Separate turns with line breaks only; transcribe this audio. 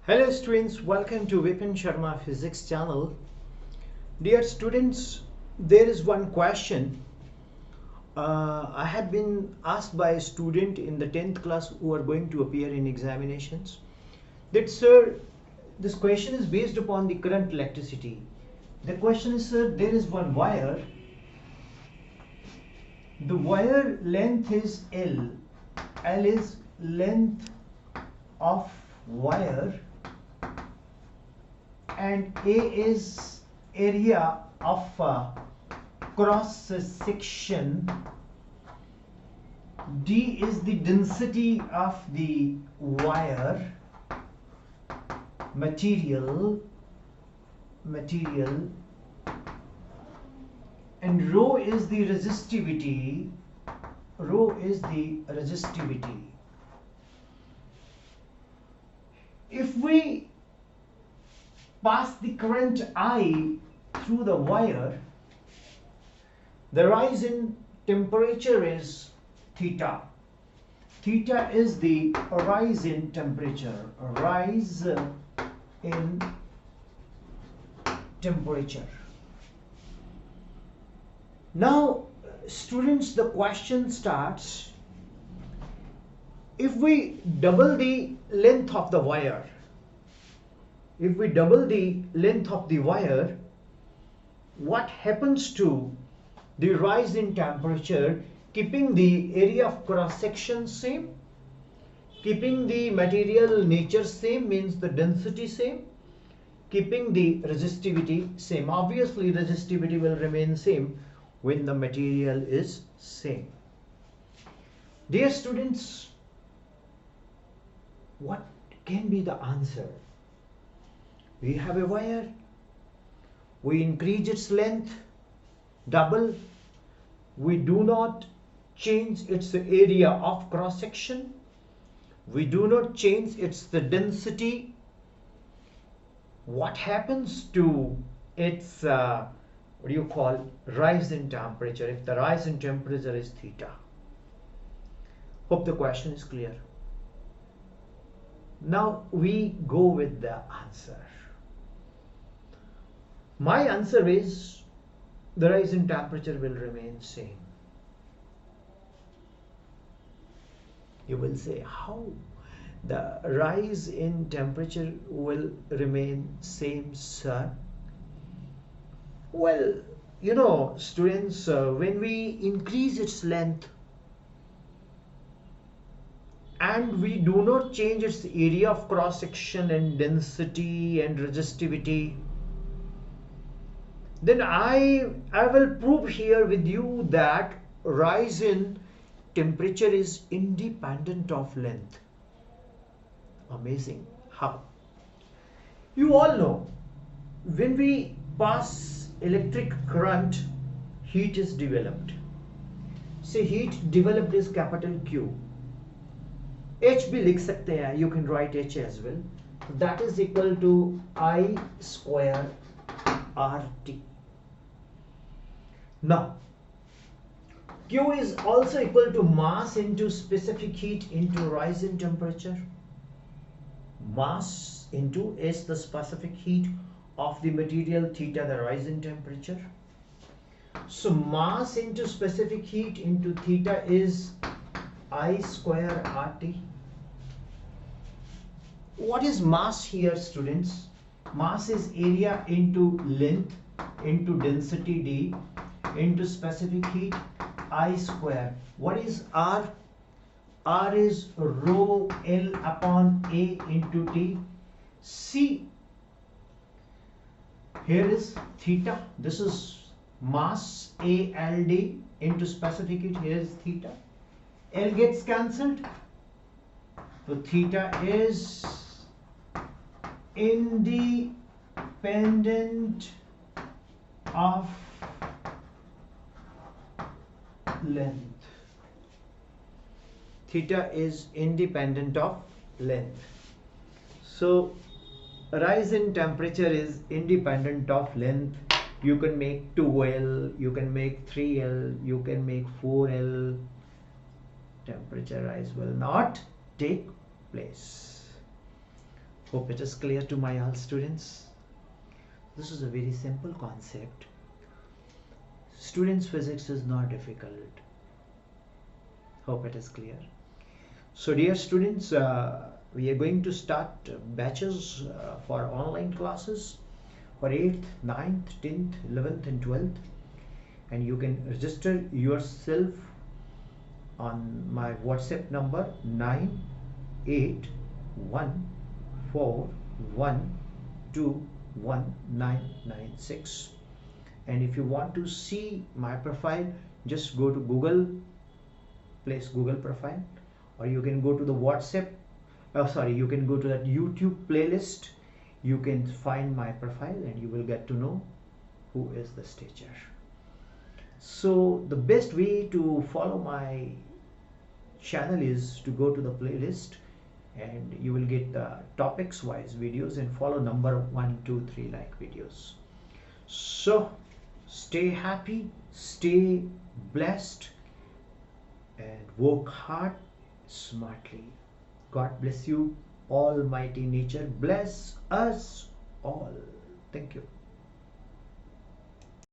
Hello students, welcome to Vipin Sharma Physics channel. Dear students, there is one question I have been asked by a student in the 10th class who are going to appear in examinations. That sir, this question is based upon the current electricity. The question is, sir, there is one wire. The wire length is L. L is length of wire and A is area of cross section. D is the density of the wire material, and rho is the resistivity. If we pass the current I through the wire, the rise in temperature is theta. Theta is the rise in temperature. Now, students, the question starts. If we double the length of the wire, what happens to the rise in temperature, keeping the area of cross section same, keeping the material nature same, means the density same, keeping the resistivity same? Obviously resistivity will remain same when the material is same. Dear students, what can be the answer? We have a wire, we increase its length, double, we do not change its area of cross section, we do not change its density. What happens to its rise in temperature if the rise in temperature is theta? Hope the question is clear. Now we go with the answer. My answer is the rise in temperature will remain same. You will say, how the rise in temperature will remain same, sir? Well, you know, students, when we increase its length and we do not change its area of cross section and density and resistivity, then I will prove here with you that rise in temperature is independent of length. Amazing. How? You all know, when we pass electric current, heat is developed. Say heat developed is capital Q. H भी लिख सकते हैं, you can write H as well. That is equal to I square RT. Now, Q is also equal to mass into specific heat into rise in temperature. Mass into S, the specific heat of the material, theta, the rise in temperature. So mass into specific heat into theta is I square RT. What is mass here, students? Mass is area into length into density D into specific heat I square. What is R? R is rho L upon A into T. C, here is theta. This is mass ALD into specific heat. Here is theta. L gets cancelled. So theta is independent of length. Theta is independent of length. So rise in temperature is independent of length. You can make 2L, you can make 3L, you can make 4L. Temperature rise will not take place. Hope it is clear to my all students. This is a very simple concept. Students, physics is not difficult. Hope it is clear. So dear students, we are going to start batches for online classes for 8th, 9th, 10th, 11th and 12th, and you can register yourself on my WhatsApp number 9814121996. And if you want to see my profile, just go to Google, place Google profile, or you can go to the WhatsApp, you can go to that YouTube playlist. You can find my profile and you will get to know who is this teacher. So the best way to follow my channel is to go to the playlist, and you will get the topics wise videos and follow number 1, 2, 3 like videos. So stay happy, stay blessed, and work hard smartly. God bless you. Almighty nature bless us all. Thank you.